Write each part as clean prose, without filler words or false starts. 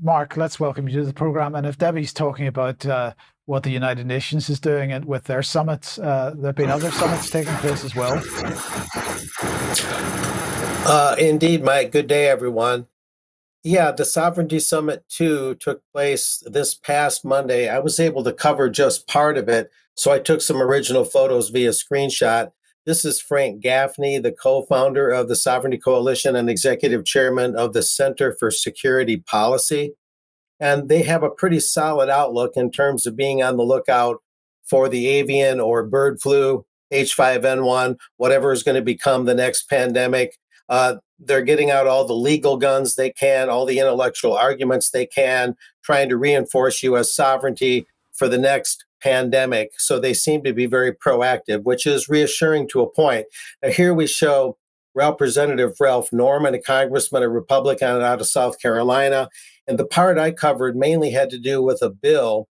Mark, let's welcome you to the program. And if Debbie's talking about what the United Nations is doing and with their summits, there have been other summits taking place as well. Indeed, Mike. Good day, everyone. Yeah, the Sovereignty Summit 2 took place this past Monday. I was able to cover just part of it, so I took some original photos via screenshot. This is Frank Gaffney, the co-founder of the Sovereignty Coalition and executive chairman of the Center for Security Policy. And they have a pretty solid outlook in terms of being on the lookout for the avian or bird flu, H5N1, whatever is going to become the next pandemic. They're getting out all the legal guns they can, all the intellectual arguments they can, trying to reinforce U.S. sovereignty for the next pandemic. So they seem to be very proactive, which is reassuring to a point. Now, here we show Representative Ralph Norman, a congressman, a Republican out of South Carolina. And the part I covered mainly had to do with a bill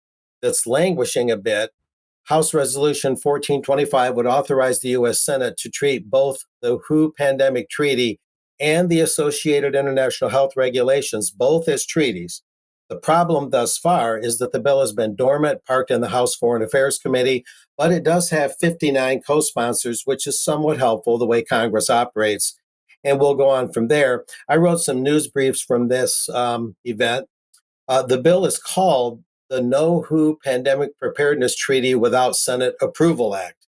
that's languishing a bit. House Resolution 1425 would authorize the U.S. Senate to treat both the WHO pandemic treaty and the associated international health regulations, both as treaties. The problem thus far is that the bill has been dormant, parked in the House Foreign Affairs Committee, but it does have 59 co-sponsors, which is somewhat helpful the way Congress operates. And we'll go on from there. I wrote some news briefs from this event. The bill is called the No WHO Pandemic Preparedness Treaty Without Senate Approval Act.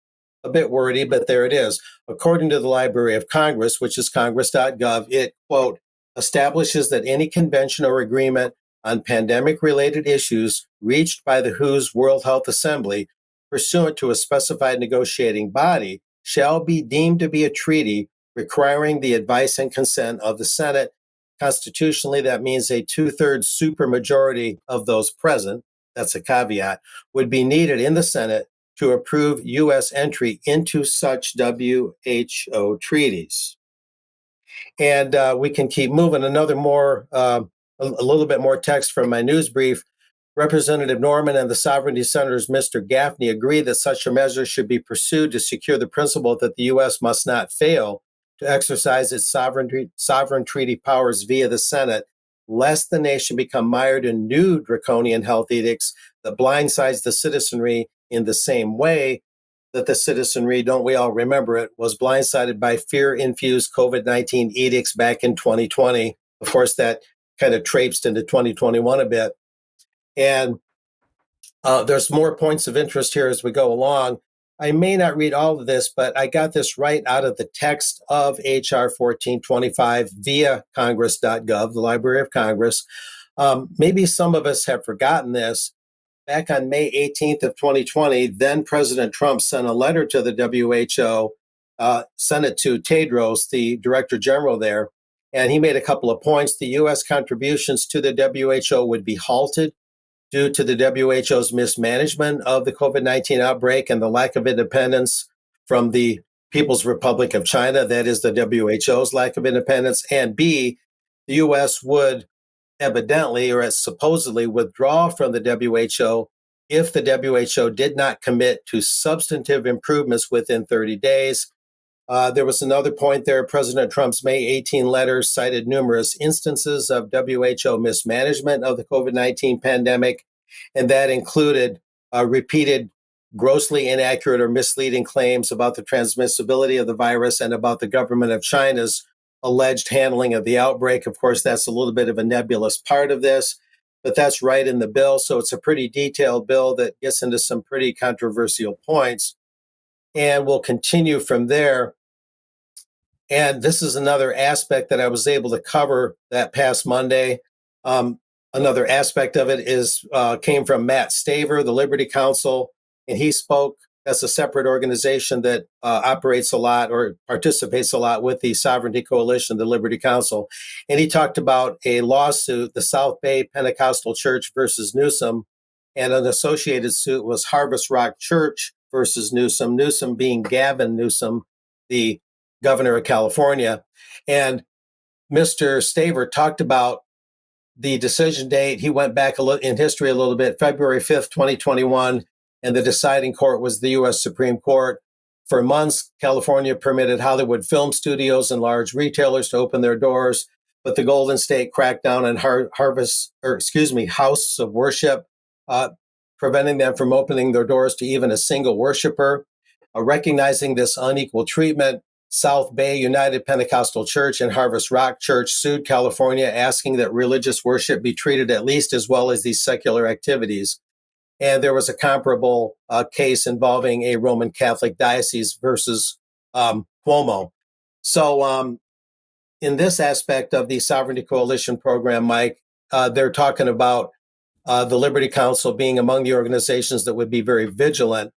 A bit wordy, but there it is. According to the Library of Congress, which is congress.gov, it, quote, establishes that any convention or agreement on pandemic-related issues reached by the WHO's World Health Assembly pursuant to a specified negotiating body shall be deemed to be a treaty requiring the advice and consent of the Senate. Constitutionally, that means a two-thirds supermajority of those present, that's a caveat, would be needed in the Senate to approve U.S. entry into such WHO treaties. And we can keep moving. A little bit more text from my news brief. Representative Norman and the sovereignty senators, Mr. Gaffney, agree that such a measure should be pursued to secure the principle that the U.S. must not fail to exercise its sovereign treaty powers via the Senate, lest the nation become mired in new draconian health edicts that blindsides the citizenry in the same way that the citizenry, don't we all remember it, was blindsided by fear-infused COVID-19 edicts back in 2020. Of course, that kind of traipsed into 2021 a bit. And there's more points of interest here as we go along. I may not read all of this, but I got this right out of the text of H.R. 1425 via congress.gov, the Library of Congress. Maybe some of us have forgotten this. Back on May 18th of 2020, then President Trump sent a letter to the WHO, sent it to Tedros, the Director General there, and he made a couple of points. The U.S. contributions to the WHO would be halted due to the WHO's mismanagement of the COVID-19 outbreak and the lack of independence from the People's Republic of China, that is the WHO's lack of independence, and B, the U.S. would evidently or supposedly withdraw from the WHO if the WHO did not commit to substantive improvements within 30 days. There was another point there. President Trump's May 18 letter cited numerous instances of WHO mismanagement of the COVID-19 pandemic, and that included repeated grossly inaccurate or misleading claims about the transmissibility of the virus and about the government of China's alleged handling of the outbreak. Of course, that's a little bit of a nebulous part of this, but that's right in the bill. So it's a pretty detailed bill that gets into some pretty controversial points. And we'll continue from there. And this is another aspect that I was able to cover that past Monday. Another aspect of it came from Matt Staver, the Liberty Counsel, and he spoke. That's a separate organization that operates a lot or participates a lot with the Sovereignty Coalition, the Liberty Counsel. And he talked about a lawsuit, the South Bay Pentecostal Church versus Newsom, and an associated suit was Harvest Rock Church versus Newsom, Newsom being Gavin Newsom, the governor of California. And Mr. Staver talked about the decision date. He went back in history a little bit, February 5th, 2021, and the deciding court was the U.S. Supreme Court. For months, California permitted Hollywood film studios and large retailers to open their doors. but the Golden State crackdown on house of worship, preventing them from opening their doors to even a single worshiper, recognizing this unequal treatment. South Bay United Pentecostal Church and Harvest Rock Church sued California, asking that religious worship be treated at least as well as these secular activities. And there was a comparable case involving a Roman Catholic diocese versus Cuomo. So in this aspect of the Sovereignty Coalition program, Mike, they're talking about the Liberty Council being among the organizations that would be very vigilant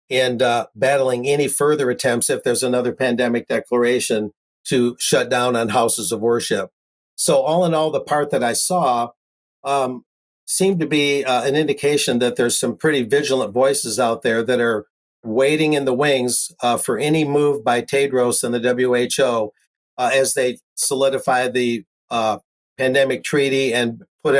in battling any further attempts, if there's another pandemic declaration, to shut down on houses of worship. So all in all, the part that I saw seemed to be an indication that there's some pretty vigilant voices out there that are waiting in the wings for any move by Tedros and the WHO as they solidify the pandemic treaty and put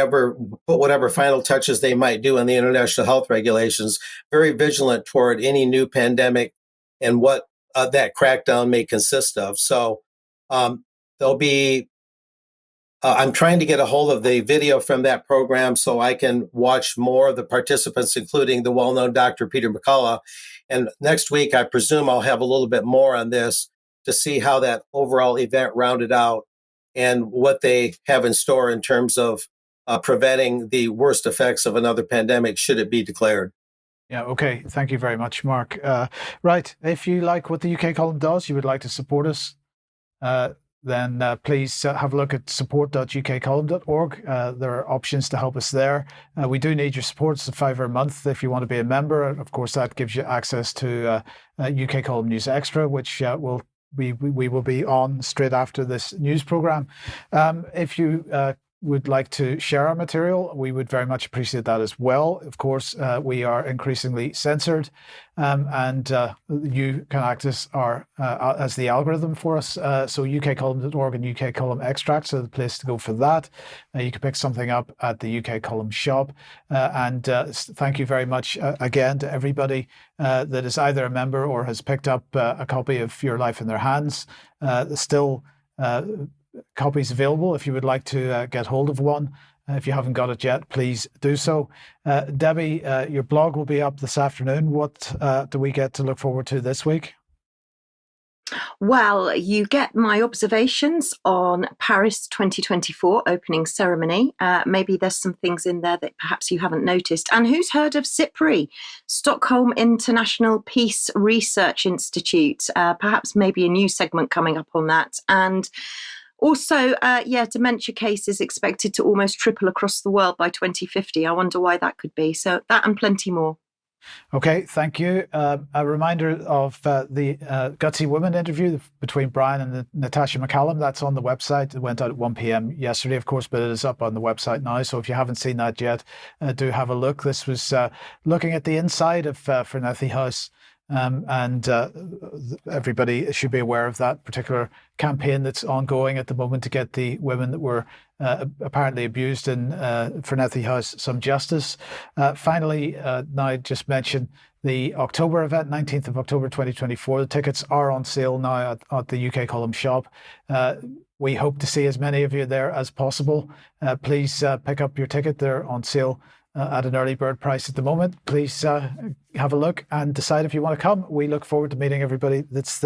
whatever final touches they might do on the international health regulations, very vigilant toward any new pandemic and what that crackdown may consist of. So there'll be, I'm trying to get a hold of the video from that program so I can watch more of the participants, including the well-known Dr. Peter McCullough. And next week, I presume I'll have a little bit more on this to see how that overall event rounded out and what they have in store in terms of preventing the worst effects of another pandemic should it be declared. Yeah, okay. Thank you very much, Mark. Right. If you like what the UK column does, you would like to support us, then please have a look at support.ukcolumn.org. There are options to help us there. We do need your support. It's $5 a month if you want to be a member. Of course, that gives you access to UK Column News Extra, which we will be on straight after this news program. If you would like to share our material, we would very much appreciate that as well. Of course, we are increasingly censored, and you can act as the algorithm for us. So ukcolumn.org and UK Column Extracts are the place to go for that. You can pick something up at the UK Column shop. And thank you very much again to everybody that is either a member or has picked up a copy of Your Life in Their Hands. There's still copies available if you would like to get hold of one. If you haven't got it yet, please do so. Debbie, your blog will be up this afternoon. What do we get to look forward to this week? Well, you get my observations on Paris 2024 opening ceremony. Maybe there's some things in there that perhaps you haven't noticed. And who's heard of SIPRI, Stockholm International Peace Research Institute? Perhaps maybe a new segment coming up on that. And also, dementia cases expected to almost triple across the world by 2050. I wonder why that could be. So that and plenty more. Okay, thank you. A reminder of the Gutsy Women interview between Brian and Natasha McCallum. That's on the website. It went out at 1 p.m. yesterday, of course, but it is up on the website now. So if you haven't seen that yet, do have a look. This was looking at the inside of Fernethi House. And everybody should be aware of that particular campaign that's ongoing at the moment to get the women that were apparently abused in Fernethi House some justice. Finally, now I just mention the October event, 19th of October 2024. The tickets are on sale now at the UK Column shop. We hope to see as many of you there as possible. Please pick up your ticket. They're on sale at an early bird price at the moment. Please have a look and decide if you want to come. We look forward to meeting everybody that's